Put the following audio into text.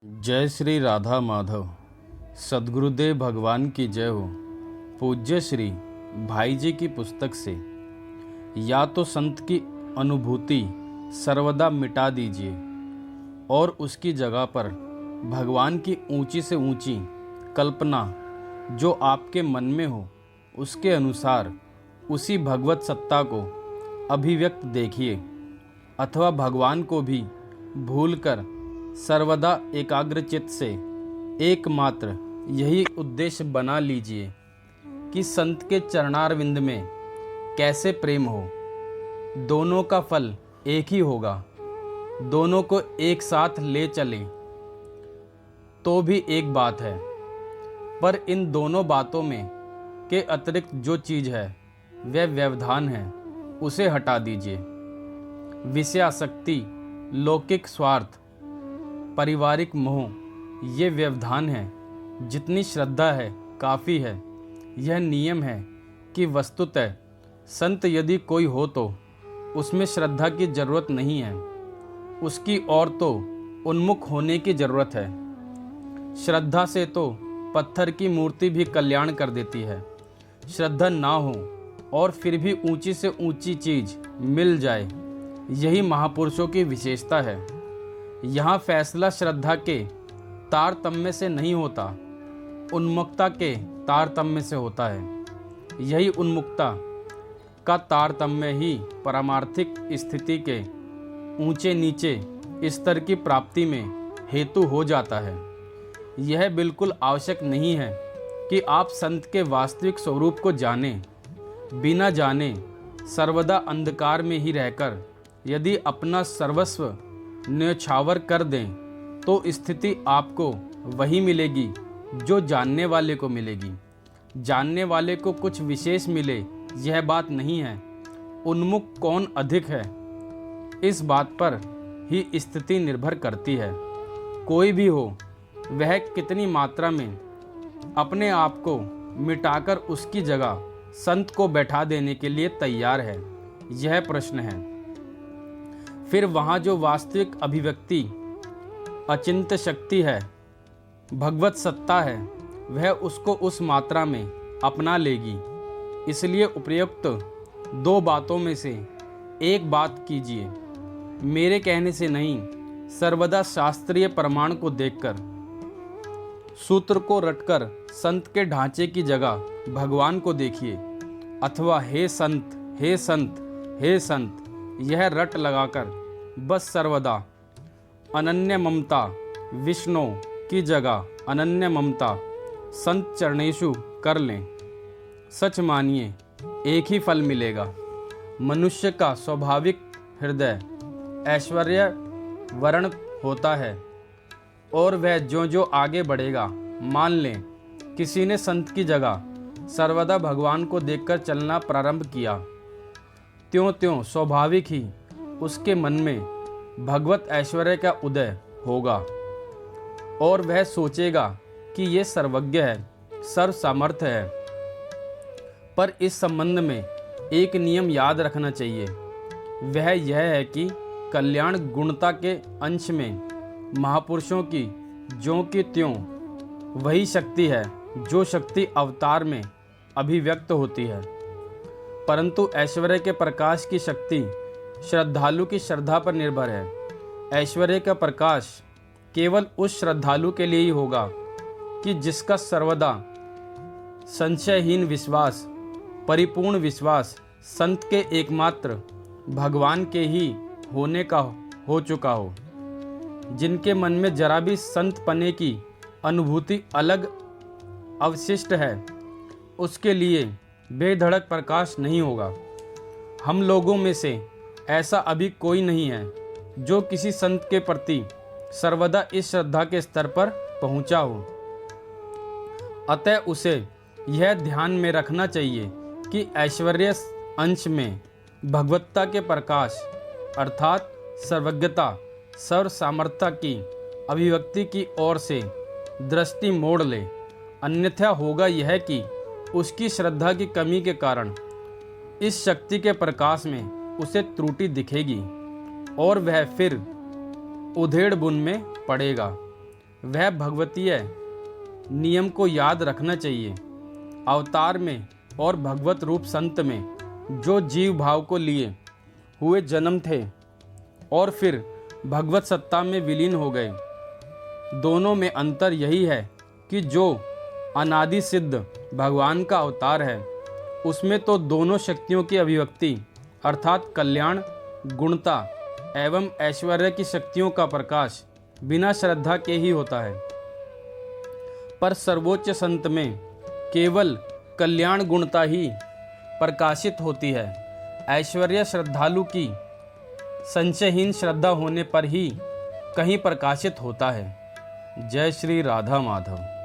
जय श्री राधा माधव। सद्गुरुदेव भगवान की जय हो। पूज्य श्री भाई जी की पुस्तक से या तो संत की अनुभूति सर्वदा मिटा दीजिए और उसकी जगह पर भगवान की ऊंची से ऊंची कल्पना जो आपके मन में हो उसके अनुसार उसी भगवत सत्ता को अभिव्यक्त देखिए, अथवा भगवान को भी भूलकर सर्वदा एकाग्रचित्त से एकमात्र यही उद्देश्य बना लीजिए कि संत के चरणारविंद में कैसे प्रेम हो। दोनों का फल एक ही होगा, दोनों को एक साथ ले चलें तो भी एक बात है, पर इन दोनों बातों में के अतिरिक्त जो चीज़ है वह व्यवधान है, उसे हटा दीजिए। विषयासक्ति, लौकिक स्वार्थ, पारिवारिक मोह ये व्यवधान है। जितनी श्रद्धा है काफ़ी है। यह नियम है कि वस्तुतः संत यदि कोई हो तो उसमें श्रद्धा की जरूरत नहीं है, उसकी ओर तो उन्मुख होने की जरूरत है। श्रद्धा से तो पत्थर की मूर्ति भी कल्याण कर देती है। श्रद्धा ना हो और फिर भी ऊंची से ऊंची चीज मिल जाए, यही महापुरुषों की विशेषता है। यहाँ फैसला श्रद्धा के तारतम्य से नहीं होता, उन्मुक्ता के तारतम्य से होता है। यही उन्मुक्ता का तारतम्य ही पारमार्थिक स्थिति के ऊंचे नीचे स्तर की प्राप्ति में हेतु हो जाता है। यह बिल्कुल आवश्यक नहीं है कि आप संत के वास्तविक स्वरूप को जानें। बिना जाने सर्वदा अंधकार में ही रहकर यदि अपना सर्वस्व न्यौछावर कर दें तो स्थिति आपको वही मिलेगी जो जानने वाले को मिलेगी। जानने वाले को कुछ विशेष मिले यह बात नहीं है। उन्मुख कौन अधिक है इस बात पर ही स्थिति निर्भर करती है। कोई भी हो वह कितनी मात्रा में अपने आप को मिटाकर उसकी जगह संत को बैठा देने के लिए तैयार है, यह प्रश्न है। फिर वहाँ जो वास्तविक अभिव्यक्ति अचिंत्य शक्ति है, भगवत सत्ता है, वह उसको उस मात्रा में अपना लेगी। इसलिए उपयुक्त दो बातों में से एक बात कीजिए। मेरे कहने से नहीं, सर्वदा शास्त्रीय प्रमाण को देखकर, सूत्र को रटकर संत के ढांचे की जगह भगवान को देखिए, अथवा हे संत, हे संत, हे संत यह रट लगाकर बस सर्वदा अनन्य ममता विष्णु की जगह अनन्य ममता संत चरणेषु कर लें। सच मानिए एक ही फल मिलेगा। मनुष्य का स्वाभाविक हृदय ऐश्वर्य वर्ण होता है और वह जो जो आगे बढ़ेगा, मान लें किसी ने संत की जगह सर्वदा भगवान को देखकर चलना प्रारंभ किया, त्यों त्यों स्वाभाविक ही उसके मन में भगवत ऐश्वर्य का उदय होगा और वह सोचेगा कि ये सर्वज्ञ है, सर्व सामर्थ्य है। पर इस संबंध में एक नियम याद रखना चाहिए, वह यह है कि कल्याण गुणता के अंश में महापुरुषों की ज्यों की त्यों वही शक्ति है जो शक्ति अवतार में अभिव्यक्त होती है। परंतु ऐश्वर्य के प्रकाश की शक्ति श्रद्धालु की श्रद्धा पर निर्भर है। ऐश्वर्य का प्रकाश केवल उस श्रद्धालु के लिए ही होगा कि जिसका सर्वदा संशयहीन विश्वास, परिपूर्ण विश्वास संत के एकमात्र भगवान के ही होने का हो चुका हो। जिनके मन में जरा भी संत पने की अनुभूति अलग अवशिष्ट है, उसके लिए बेधड़क प्रकाश नहीं होगा। हम लोगों में से ऐसा अभी कोई नहीं है जो किसी संत के प्रति सर्वदा इस श्रद्धा के स्तर पर पहुंचा हो। अतः उसे यह ध्यान में रखना चाहिए कि ऐश्वर्य अंश में भगवत्ता के प्रकाश अर्थात सर्वज्ञता, सर्व सामर्थ्य की अभिव्यक्ति की ओर से दृष्टि मोड़ ले। अन्यथा होगा यह कि उसकी श्रद्धा की कमी के कारण इस शक्ति के प्रकाश में उसे त्रुटि दिखेगी और वह फिर उधेड़ बुन में पड़ेगा। वह भगवतीय नियम को याद रखना चाहिए। अवतार में और भगवत रूप संत में जो जीव भाव को लिए हुए जन्म थे और फिर भगवत सत्ता में विलीन हो गए, दोनों में अंतर यही है कि जो अनादि सिद्ध भगवान का अवतार है उसमें तो दोनों शक्तियों की अभिव्यक्ति अर्थात कल्याण, गुणता एवं ऐश्वर्य की शक्तियों का प्रकाश बिना श्रद्धा के ही होता है। पर सर्वोच्च संत में केवल कल्याण गुणता ही प्रकाशित होती है। ऐश्वर्य श्रद्धालु की संशयहीन श्रद्धा होने पर ही कहीं प्रकाशित होता है। जय श्री राधा माधव।